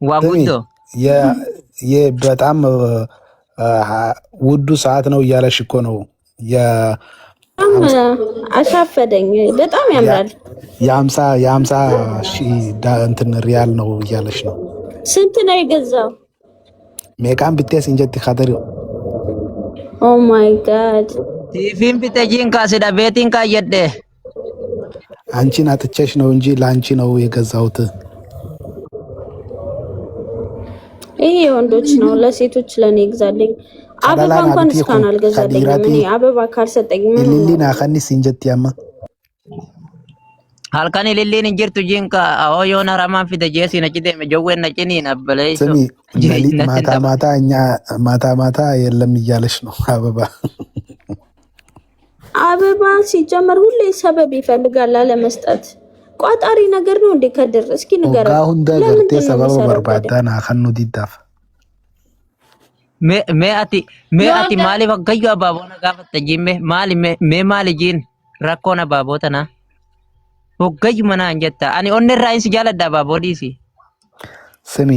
ስሚ ዋጉዶ በጣም ውዱ ሰዓት ነው እያለሽ እኮ ነው። አሻፈደኝ። በጣም ያምራል። የአምሳ ሺህ እንትን ሪያል ነው እያለሽ ነው። ስንት ነው የገዛው? ሜቃን ብቴስ እንጀት ካደሪ ኦ ማይ ጋድ ቲቪን ቢተጂን ካስዳ ቤቲን ካየደ አንቺን አጥቼሽ ነው እንጂ ለአንቺ ነው የገዛሁት። ይሄ የወንዶች ነው፣ ለሴቶች ለኔ ይግዛልኝ። አበባ እንኳን እስካሁን አልገዛልኝም። እኔ አበባ ካልሰጠኝ ምን ሊሊና ከኒስ እንጀት ያማ halkan ililliin hin jirtu jinka oo yoona ramaan fide jeesi na cite me jowwen na cini na bale ስሚ ሌሊት ማታ እኛ ማታ የለም እያለሽ ነው። አበባ ሲጀመር ሁሌ ሰበብ ይፈልጋል ለመስጠት። ቋጣሪ ነገር ነው እንዴ? ከድር እስኪ ንገረው። ጋሁን ደርቴ ሰበብ በርባዳና ከኑ ዲዳፍ me ati maaliif akkayyo abaaboona gaafatta jimme maali jiin rakkoon abaaboota na ወገጅ መናን ጀታ አኒ ኦነራ ኢንስ ጃለዳ ባቦዲሲ ስሚ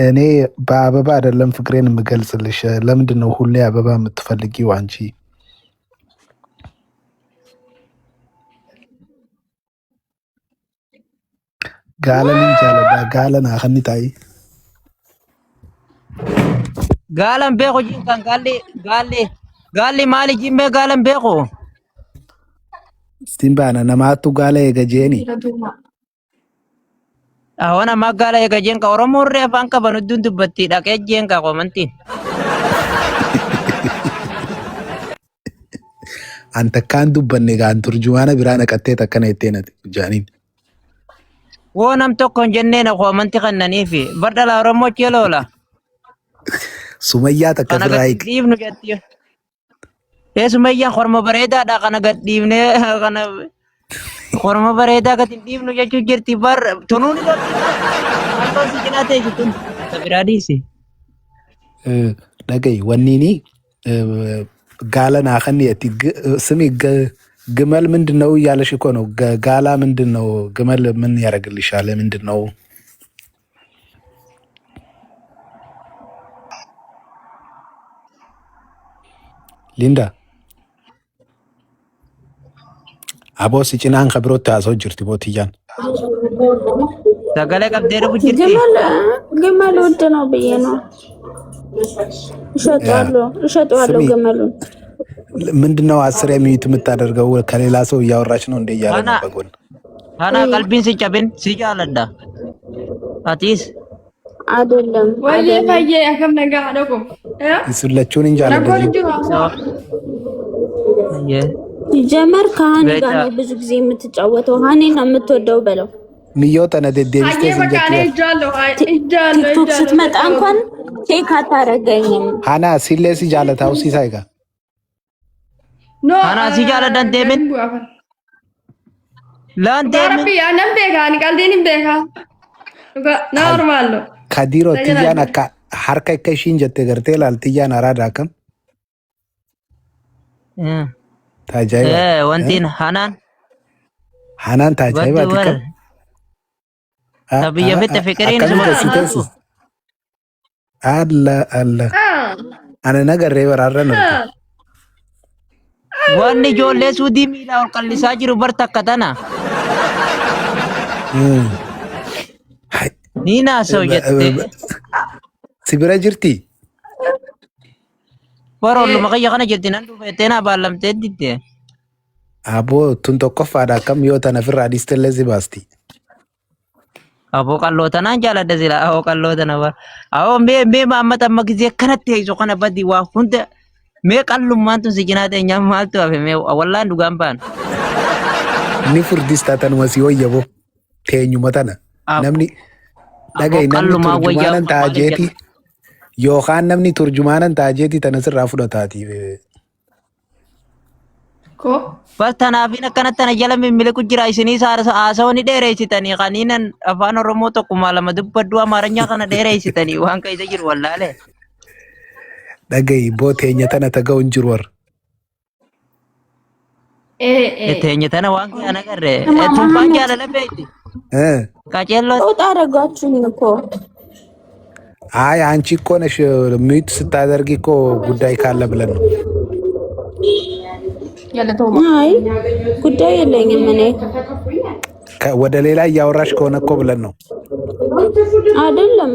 እኔ በአበባ አይደለም ፍቅሬን የምገልጽልሽ። ለምንድን ነው ሁሌ አበባ የምትፈልጊው አንቺ? ጋለን ጃለዳ ጋለን አኸኒታይ ጋለን ቤቆ ጂንካን ጋሊ ማሊ ጂሜ ጋለን ቤቆ Simbana namatu gala egajeni. Ahona magala egajen ka oromo re afan ka banudun dubbatti dhakejen ka komantin. Anta kan dubbanne ga turjumaana birana qatte takkana ittenati janin. Wonam tokkon jenne na komanti kannani fi badala oromo chelola. Sumayya takka raik. Ibnu jatti. Sumayya khorma bareda da kana gadibne kana khorma bareda gatin dibnu jechu jirti bar tununi do allo sikinate jutun tabiradi dagay wannini ጋለና ከነቲ ስሚ ግመል ምንድነው ያለሽ እኮ ነው። ጋላ ምንድነው? ግመል ምን ያረግልሻል? ምንድነው? ሊንዳ አቦ ሲጭናን ከብሮት ታሰው ጅርቲ ቦትያን ሰገለ ቀብደሩ ጅርቲ ግመል ውድ ነው ብዬ ነው እሸጠዋለሁ ግመሉን። ምንድነው 10 ሚኒት የምታደርገው? ከሌላ ሰው እያወራች ነው እንደ እያለ ነው በጎን አና ቀልቢን ሲጨብን ሲጃለዳ አቲስ አይደለም ወይ ፈየ አከም ነገ አደቆ ይስለቹን እንጂ አለደጂ ጀመር ከሃኒ ጋር ነው ብዙ ጊዜ የምትጫወተው። ሃኒ ነው የምትወደው በለው። ሚዮታ ነደደብስተ ቲክቶክ ስትመጣ እንኳን ቼክ አታረገኝም። ሃና ሲሌሲ ጃለታው ሲሳይጋ ኖ ሃና ሲጃለዳን ደምን ላንተ ረቢ ያንም ቤካን ቀልዲንም ቤካ ኖርማል ነው ከዲሮ ትያን አካ ሐርካ ከሽን ጀተ ገርቴ ላልትያን አራዳከም ታጃይባ ወንቲን ሃናን ታጃይባ ትከም ተብየ ፍተ ፍቅሬን ስማሱ አለ አነ ነገር ረበራረ ነው ዋኒ ጆሌ ሱዲ ሚላ ወልቀልሳ ጅሩ በርተከተና ኒና ሰው ጀተ ሲብራ ጅርቲ ወሮሉ መቀየ ከነ ጅርቲ ነንዱ ፈቴና ባለምቴ ዲቴ አቦ ቱንቶ ቆፋዳ ከም ዮታ ነፍራ ዲስተለዚ ባስቲ አቦ ቀሎተና እንጃለደ ሲላ አቦ ቀሎተና አቦ ሜ ማመጣ መግዜ ከነተ ይዞ ከነ በዲ ዋ ሁንደ ሜ ቀሉማንቱ ሲጅናተ ኛም ማልቱ አፈ ሜ ወላንዱ ጋምባን ኒፍር ዲስታተን ወሲዮ የቦ ቴኙ መተና ነምኒ dagay namni turjumanan taajeti yookaan namni turjumanan taajeti tanasirraa fudhataati ko Faltanaafin akkanatti jala miliku jira isinii haasawni dheereessitanii kaniinan afaan Oromoo tokkuma lama dubbaddu Amaaranya kana dheereessitanii waan keessa jiru wallaale. dagay booteenya tana taga'uun jiru warra. Teenya tana waan kana agarre tumpaan jaalala beekti. Qaceelloo ጦጣ አረጋችሁኝ እኮ አይ አንቺ እኮ ነሽ ሚዩት ስታደርጊ እኮ ጉዳይ ካለ ብለን ነው። አይ ጉዳይ የለኝም እኔ ወደ ሌላ እያወራሽ ከሆነ እኮ ብለን ነው። አይደለም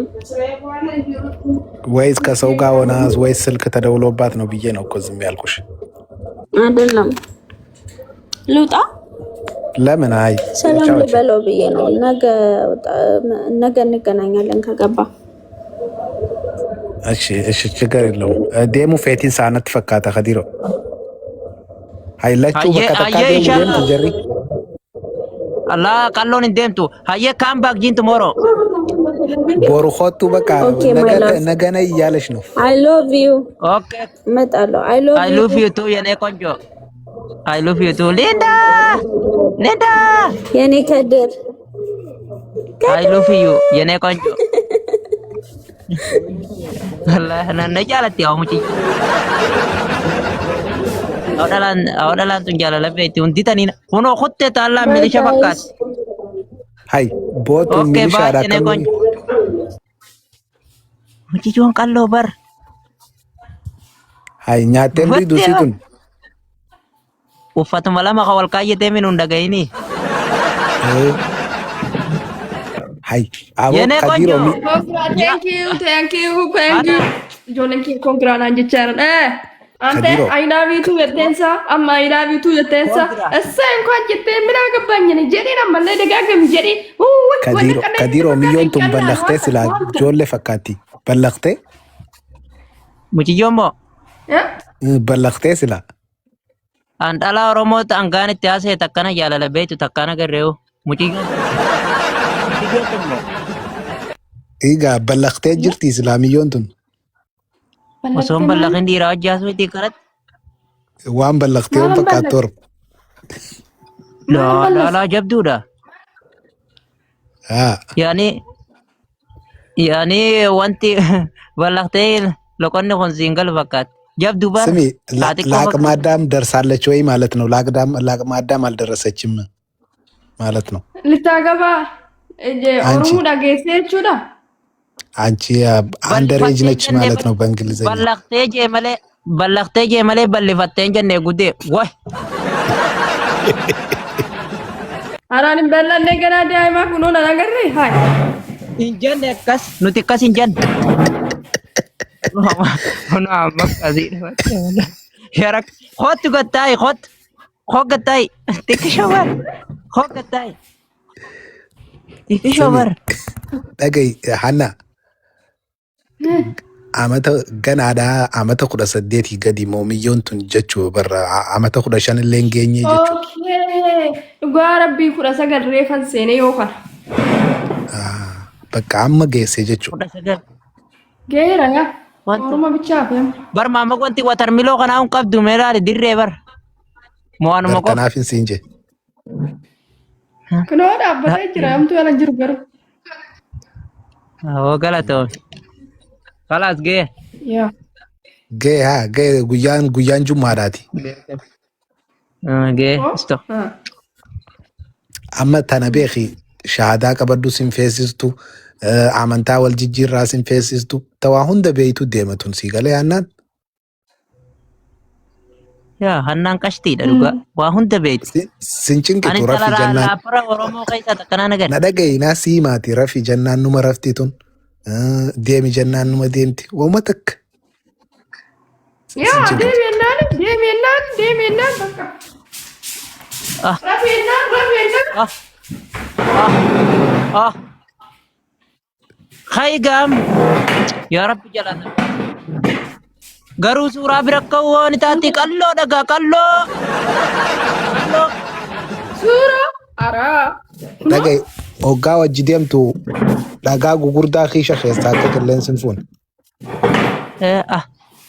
ወይስ ከሰው ጋር ሆና ወይስ ስልክ ተደውሎባት ነው ብዬ ነው እኮ ዝም ያልኩሽ። አይደለም ልውጣ። ለምን? አይ ሰላም ልበለው ብዬ ነው። ነገ እንገናኛለን ከገባ። እሺ ችግር የለውም። ዴሙ ፌቲን ሳነት ፈካታ ከዲሮ ሃይላችሁ በከተካ ዴሙ ትጀሪ አላ ቀሎን እንደምቱ ሃየ ካም ባክ ጂንት ሞሮ ቦሩ ኾቱ በቃ ነገ ነይ እያለሽ ነው። አይ ሎቭ ዩ። ኦኬ እመጣለሁ። አይ ሎቭ ዩ ቱ የኔ ቆንጆ። አይ ሎቭ ዩ ቱ ሊንዳ የኔ ከድር። አይ ሎቭ ዩ የኔ ቆንጆ። አላህ ነጃለት ያው ሙጪ አውዳላን ቱንጃላ ለቤት እንዲተኒ ሆኖ ኹቴ ታላ ሚሊሻ ፈቃት ሃይ ቦቱ ሚሊሻ አዳከም ሙጪ ጆን ቀሎ በር ሃይ ኛቴን ዱሲቱን uffatu malama ka wal kaayete min undagayni hay abo kadiro mi thank you jonen ki kongrana jecharan ante I love you yetensa amma I love you yetensa essa enኳን jette mina gabbanyni jeri na malle degagam jeri kadiro miyon tum balaghte sila jolle fakati balaghte mujiyomo balaghte sila Andala Oromo Angani Tiase Takana Yala Betu Takana Gareu Mujigo Iga Balakte Jirti Islami Yontun Osum Balakindi Rajas with the Karat Wan Balakte Pakator La Jabduda Yani wanti Balakte Lokonno on single vacat ስሚ ለአቅመ አዳም ደርሳለች ወይ ማለት ነው? ለአቅመ አዳም አልደረሰችም ማለት ነው። ልታገባ ኦሮሞ ዳገሴቹዳ አንቺ አንደሬጅ ነች ማለት ነው በእንግሊዘኛ። በለክቴ መለ በልፈቴን ጀነ ጉዴ ወይ አራን በላነ ገናዲ አይማ ኩኖ ነገር ሃይ ኢንጀን ከስ ኑቲ ከስ ኢንጀን Hono amak azir yarak khot gatay khot gatay tikishobar khot gatay tikishobar dagay hana amata ganada amata kuda saddeti gadi momiyon tun jechu bar amata kuda shan lengenye jechu okay garabbi kuda sagal refan sene yokan baka amma gese jechu kuda sagal geera ya Oroma bicha fem. Bar mama kwanti watermilo kana un qabdu merari dirre bar. Moanu mako. Kanafin sinje. Kana ada abba jira am tu ala jiru garu. Oh galato. Kalas ge. Ya. Ge guyan jumadati. Ge stop. Amma tanabekhi shahada qabaddu sin fesistu amantaa wal jijjiirraa sin feesistu tawaa hunda beeytu deematun si galee annaan yaa hannaan qashtiidha dhugaa waa hunda beeytu sin cinqitu rafi jannaan laapara oromoo keessa takkanaa nagar na dhagayinaa sii maati rafi jannaan numa rafti tun deemi jannaan numa deemti wooma takka yaa deemi ennaan bakka rafi ennaan Khaygam ya Rabbi jalan garu surah birakkawan tati kallo daga kallo surah ara dagay ogaa wajji deemtu dhagaa gugurdaa kiisha keessaa akka qilleensin fuun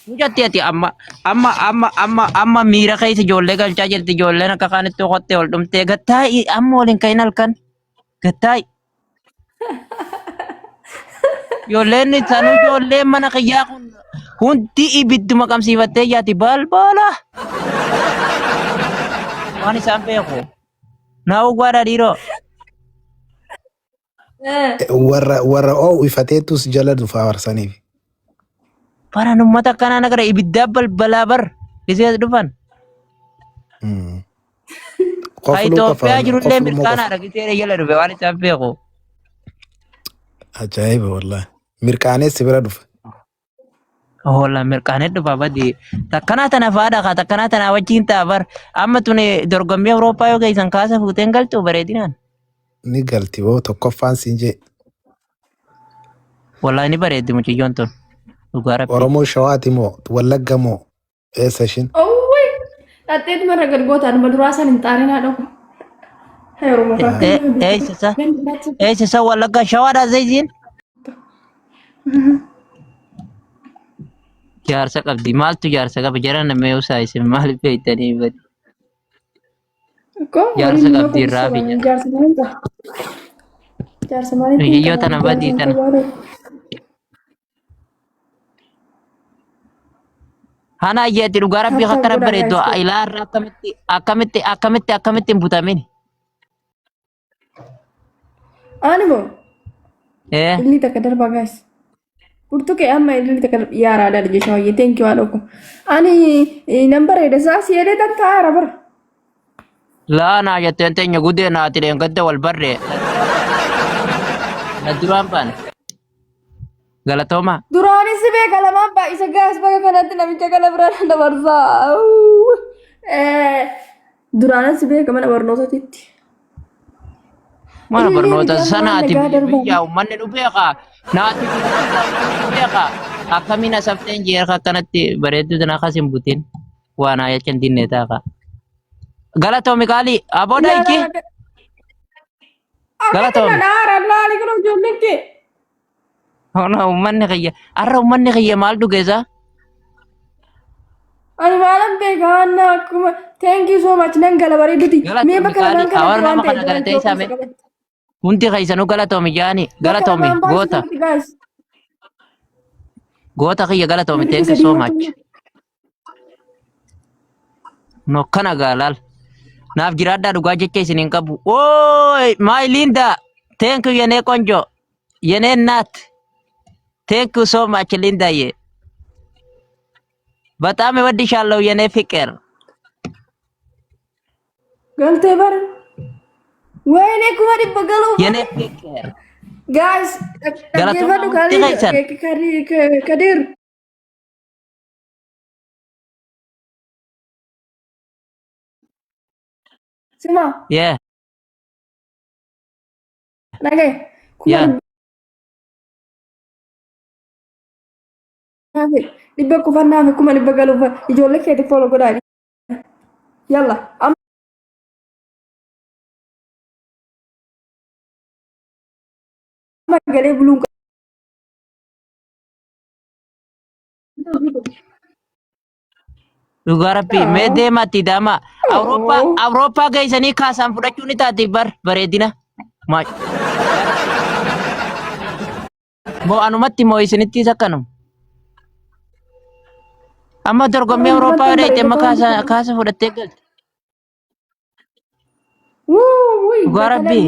mujatti ati amma miira keessa ijoollee galchaa jirti ijoolleen akka kaanitti qottee ol dhumtee gattaa'i amma waliin kahin halkan gattaa'i Ijoolleen sanuu ijoolleen mana kiyyaa kun hundi ibidduma qabsiifattee yaati balbala. Waan isaan beeku. Naa ugwaadha dhiiroo. warra ifateetus jala dhufa faarsaniif. Paraan uummata akkanaa nagara ibiddaa balbalaa bar isee dhufan. Ka Itoophiyaa jirullee mirkaanaadha gisee jala dhufe waan isaan beeku. Ajaa'iba wallahi. Mirkaanessi bira dhufa. Hola mirkaanee dhufa badii. Takkanaa tana faadha kaa takkanaa tana wajjin ta'a bar. Amma tuni dorgommii Awurooppaa yoo geessan kaasa fuuteen galtu bareedinaan. Ni galti boo tokkoffaan siin jee. Wallahi ni bareeddi mucayyoon tun. Dhugaa rabbi. Oromoo Shawaati moo Wallagga moo eessa ishiin? Owwi. Dhattee mara gargootaan maduraa san hin xaarinaa dhaqu. Hey Oromoo fa'aa. Eessa Wallagga Shawaadhaa zayziin? Jaarsa qabdi maaltu jaarsa qaba jara namee usaa isin maal beeytanii badi. Jaarsa qabdi irraa fi jaarsa maaliif Mucayyoo tana badii tana. Hana ayyaatti dhugaa rabbii akkana bareeddu ilaa irraa akkamitti hin butamin. Ani moo illi takka darbaa gaas. Burtuke amma illi takka yaaraadha jecha wayyee teenki waa dhokko. Ani nan bareeda isaa si jedhee tan taa'aara bara. Laa naa jetteen teenya gudee naati dheengadda wal barree. Na duraan baane. Galatooma. Duraanis beeka lamaan baay'isa gaas bakka kanatti namicha kana bira dabarsaa. Duraanis beeka mana barnootaatti. Mana barnoota sanaati biyya uummanni nu beeka. Naati beeka. Akkamiin asabteen jeerka akkanatti bareedduu tana akkas hin butin. Waan ayyacha hin dinne taaka. Galatoomi qaali abooda iki. Galatoomi. Naara laali kun ijoolleen kee. Ona uummanni kiyya. Arra uummanni kiyya maal dhugeessa? Ani maalan beeka Anna akkuma thank you so much nan gala bareeduti. Mee bakka lamaan awar nama kana kana galatee isaame. Hundi keessanuu galatoomi jaani galatoomi goota. Goota kiyya galatoomi thank you so much. No kana gaalal. Naaf jiraadhaa dhugaa jecha isin hin qabu. Ooy my Linda thank you yenee konjo yenee naat. Thank you so much Linda ye. በጣም እወድሻለሁ የኔ ፍቅር። ገልቴ በር ወይኔ ኩማዲ በገሉ የኔ ፍቅር ጋይስ ገለቱ ከዲር ስማ ነገ ኩማዲ Dibba kufannaa fi kuma dibba galuuf ijoollee keetti foolo godhaa. Yalla. Amma galee buluun dhugaa rabbii mee deematti daama Awurooppaa geessanii kaasaan fudhachuu ni taati bareedina. Moo anumatti moo isinittis akkanuma. Amma dorgommii Awurooppaa dheeyte amma kaasa fudhattee galte. Dhugaa rabbii.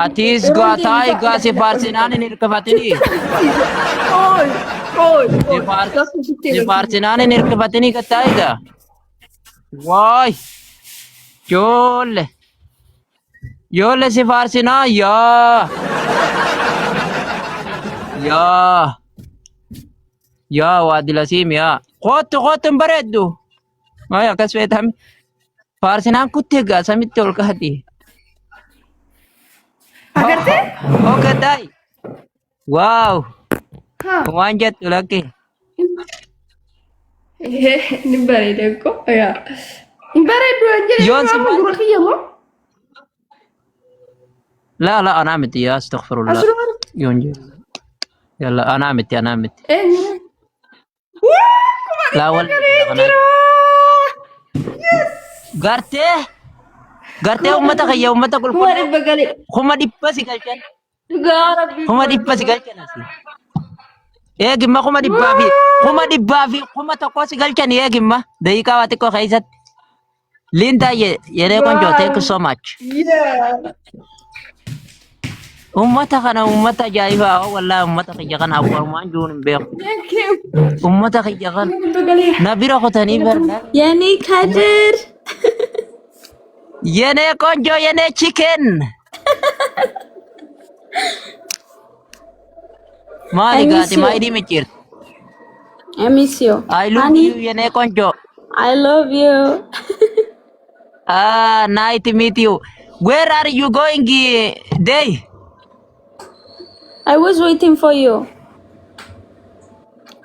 Atis gaataa egaa si faarsinaan hin hirkifatinii. Si faarsinaan hin hirkifatinii gattaa egaa. Waay. Joolle si faarsinaa yaa. Yaa waadila siim yaa. Kootu hin bareeddu. Maay akkas feetame. Faarsinaan kuttee egaa samitti ol kaati. agartee? Ogadai. Wow. Waan jettu lakke. Ni bareeda ko. Yaa. Ni bareedu anjir. Yoon si gura kiyamo. لا أنا عملت يا استغفر الله يونجي يلا أنا عملت لا ولا قرتي أمتك يا أمتك كل هم دبسي كالكن يا جماعة هم تقوسي كالكن يا جماعة دقيقة واتكو خيزت ليندا يا ريكون جو thank you so much ummata kana ummata ajaa'ibaa wallahi ummata kiyya kana awwarumaan jiruun hin beeku. Thank you. Ummata kiyya kana na bira kutanii barna. የኔ ከድር የኔ ቆንጆ የኔ ቺክን ማሊ ጋቲ ማይዲ ምጭር I miss you. I love Honey, you የኔ ቆንጆ I love you. nice to meet you. Where are you going day? I was waiting for you.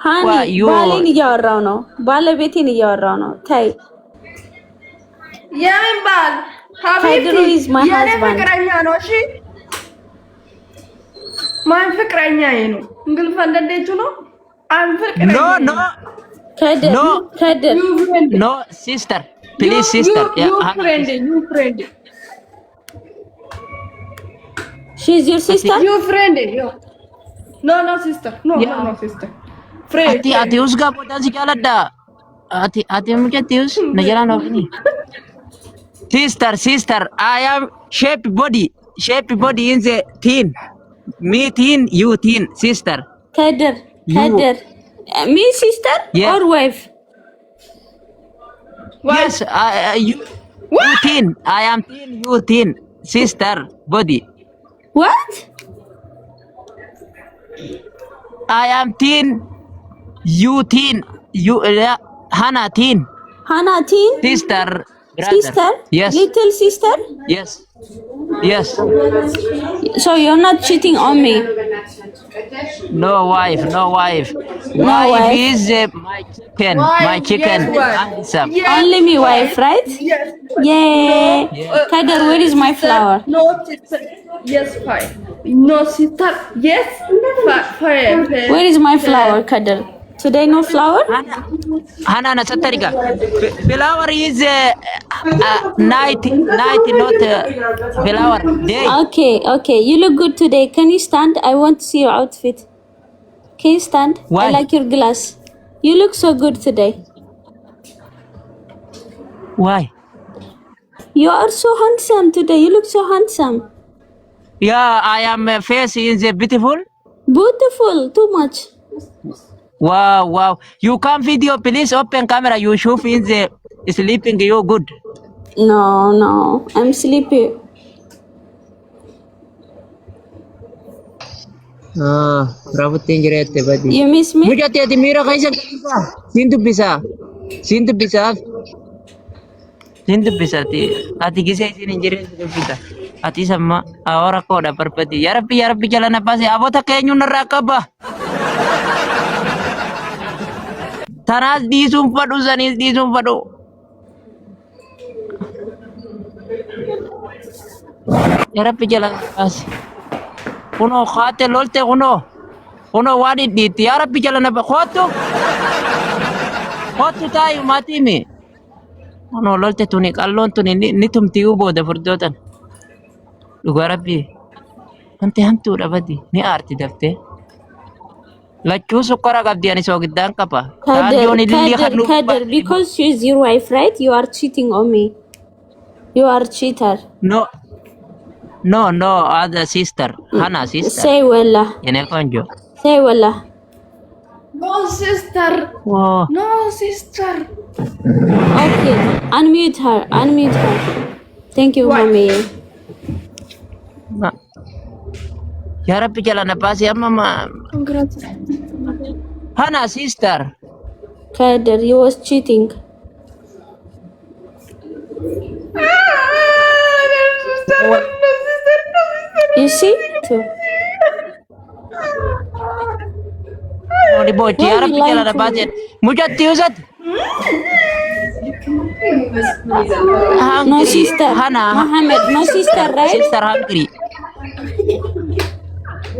Why, Honey, you- ባሌን እያወራው ነው። ባለቤቴን እያወራው ነው። ታይ የምን ባል ከድሩ is my የኔ husband. ፍቅረኛ ነው። እሺ ማን ፍቅረኛዬ ነው? እንግሊዝ እንደእንደችሁ ነው። አን ፍቅረኛ No, no, ከድር No. ከድር You friend. no, sister. Please, sister. You Yeah, friend. You friend. she's your sister. You friend. You. No, no sister. No, Yeah. no, no sister. Friend. ati usga potan si jaladda. Ati mujatti us na jala no ni. Sister. I am shape body in the teen. Me teen, you teen, sister. ከድር You- ከድር me sister Yeah. or wife. What? Yes, you teen. I am teen, you teen, sister body. What? I am teen, you teen, you Hannah teen, Hannah teen? sister, brother. Sister? Yes, Little sister? yes, yes. So you're not cheating on me. No wife. No Wife wife. is my chicken, Wife, yes, wife. handsome. Yes, Only me wife, right? Yes. Yay. Kader, where is my flower? No sister. Yes, fine. No sister. Yes, fine. Where is my flower, Kader? Today no flower? Hannah na satariga. Flower is night, not flower day. Okay. You look good today. Can you stand? I want to see your outfit. Can you stand? Why? I like your glass. You look so good today. Why? You are so handsome today. You look so handsome. Yeah, I am face is beautiful. Beautiful. Too much. Wow. You come video, please open camera. You shoot in the sleeping. You good. No. I'm sleepy. Rabutin jirete badi. You miss me? Muja te mira kaisa Sintu bisa ti. Ati kisa isin jirete bisa. Ati sama awara ko da perpeti. Ya Rabbi jalan apa sih? Abota kayaknya neraka bah. Tanas di sumpah sanis di sumpah do. Ya Rabbi jalan apa sih? Kuno khate lolte kuno wadi di ya Rabbi jalan apa khotu tayo mati mi. Kuno lolte tunik allon tunik ni tumti ubo da furdotan. Lugar Rabbi. Nanti hantu dabadi ni arti dafte. Lachuu sukkara qabdi ani soo giddaan qaba. Raadiyoon ililii kan Kader, because she's your wife, right? You are cheating on me. You are cheater. No, other sister. Hannah sister. Say wala. Yene konjo. Say wala. No sister. Wow. No sister. Okay. Unmute her. Thank you, Why? mommy. Ya Rabbi jalan apa sih mama? Congrats. Hannah sister. Kader, you was cheating. You see? Too. Oh di bocah ya Rabbi jalan apa sih? Mujat tiusat. No sister. Hannah. Mohammed, no sister, right? Sister hungry.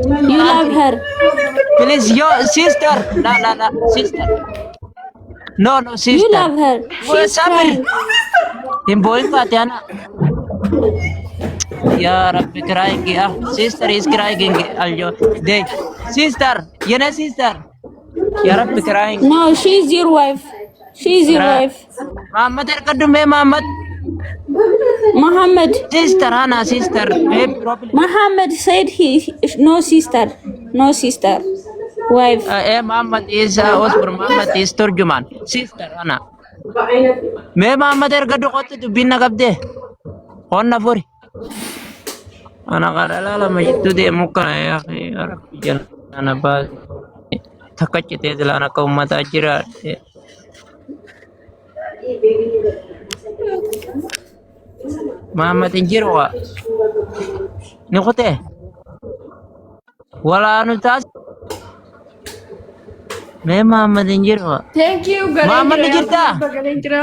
You love her. Please, your sister. No, sister. No, sister. You love her. She's crying. Himboin ka, Tiana. Ya Rabbi, crying. Sister is crying. Aljo. Day. Sister. Yana sister. Ya Rabbi, crying. No, she's your wife. She's your wife. Muhammad, erkadume Muhammad. Muhammad. Sister, Hana, sister. Muhammad said he no sister, no sister, wife. Muhammad is Osborne. Muhammad is Turjuman. Sister, Hana. Me Muhammad erga dukote tu binna kabde. Konna furi. Ana kadala la majitu de muka ya akhi. Arab ana ba. Takacite dilana ka ummata ajira. Muhammad injirwa. Nikote. Wala anu tas. Me Muhammad injirwa. Thank you, Muhammad Galenjira. injirta. Galenjira.